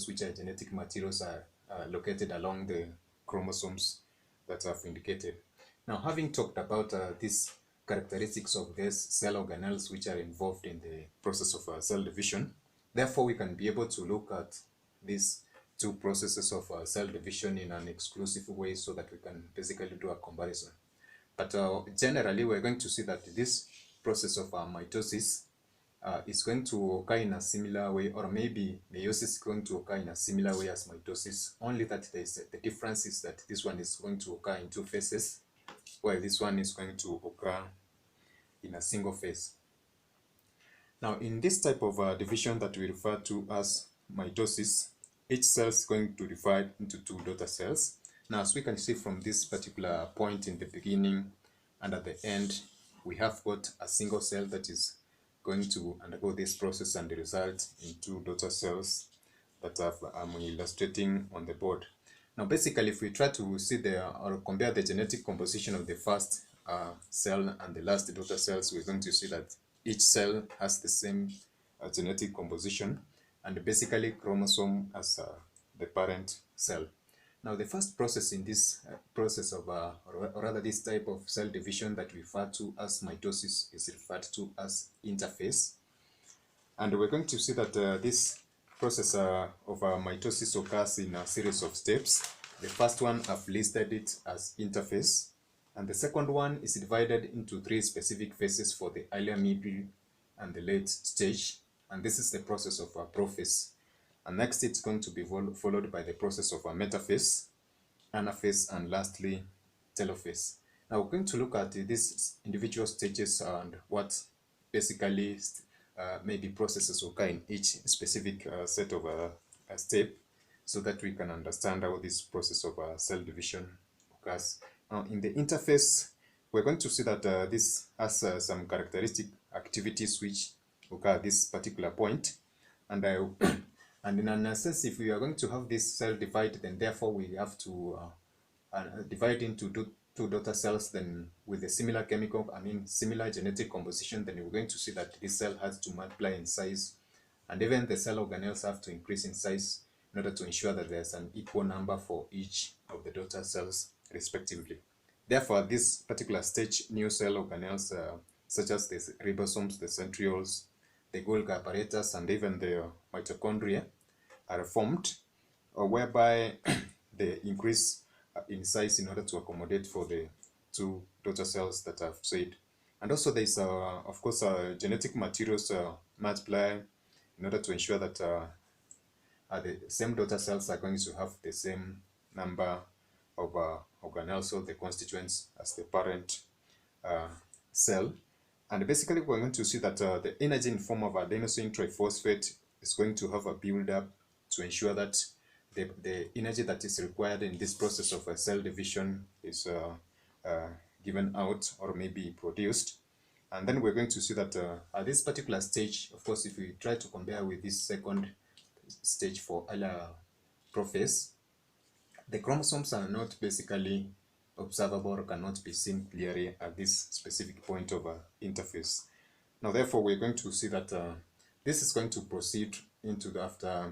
which are genetic materials are located along the chromosomes that I've indicated. Now, having talked about these characteristics of these cell organelles which are involved in the process of cell division, therefore we can be able to look at these two processes of cell division in an exclusive way so that we can basically do a comparison. But generally, we're going to see that this process of mitosis is going to occur in a similar way, or maybe meiosis is going to occur in a similar way as mitosis, only that the difference is that this one is going to occur in two phases, while this one is going to occur in a single phase. Now, in this type of division that we refer to as mitosis, each cell is going to divide into two daughter cells. Now, as we can see from this particular point in the beginning and at the end, we have got a single cell that is going to undergo this process and result in two daughter cells that I'm illustrating on the board. Now, basically, if we try to see or compare the genetic composition of the first cell and the last daughter cells, we're going to see that each cell has the same genetic composition and basically chromosome as the parent cell. Now, the first process in this process of, or rather this type of cell division that we refer to as mitosis is referred to as interphase. And we're going to see that this process of mitosis occurs in a series of steps. The first one, I've listed it as interphase. And the second one is divided into three specific phases for the earlier, middle, and the late stage. And this is the process of prophase. And next, it's going to be followed by the process of metaphase, anaphase, and lastly, telophase. Now, we're going to look at these individual stages and what basically maybe processes occur in each specific set of a step, so that we can understand how this process of cell division occurs. Now, in the interphase, we're going to see that this has some characteristic activities which occur at this particular point. And and in a sense, if we are going to have this cell divide, then therefore we have to divide into two daughter cells, then with a similar similar genetic composition, then we're going to see that this cell has to multiply in size, and even the cell organelles have to increase in size in order to ensure that there's an equal number for each of the daughter cells respectively. Therefore, this particular stage, new cell organelles such as the ribosomes, the centrioles, the Golgi apparatus, and even the mitochondria are formed, whereby they increase in size in order to accommodate for the two daughter cells that I've said. And also there is, of course, genetic materials multiply in order to ensure that the same daughter cells are going to have the same number of organelles, or the constituents, as the parent cell. And basically, we're going to see that the energy in form of adenosine triphosphate is going to have a build-up to ensure that the energy that is required in this process of cell division is given out, or maybe produced. And then we're going to see that at this particular stage, of course, if we try to compare with this second stage for prophase, the chromosomes are not basically observable or cannot be seen clearly at this specific point of interphase. Now, therefore, we're going to see that this is going to proceed into after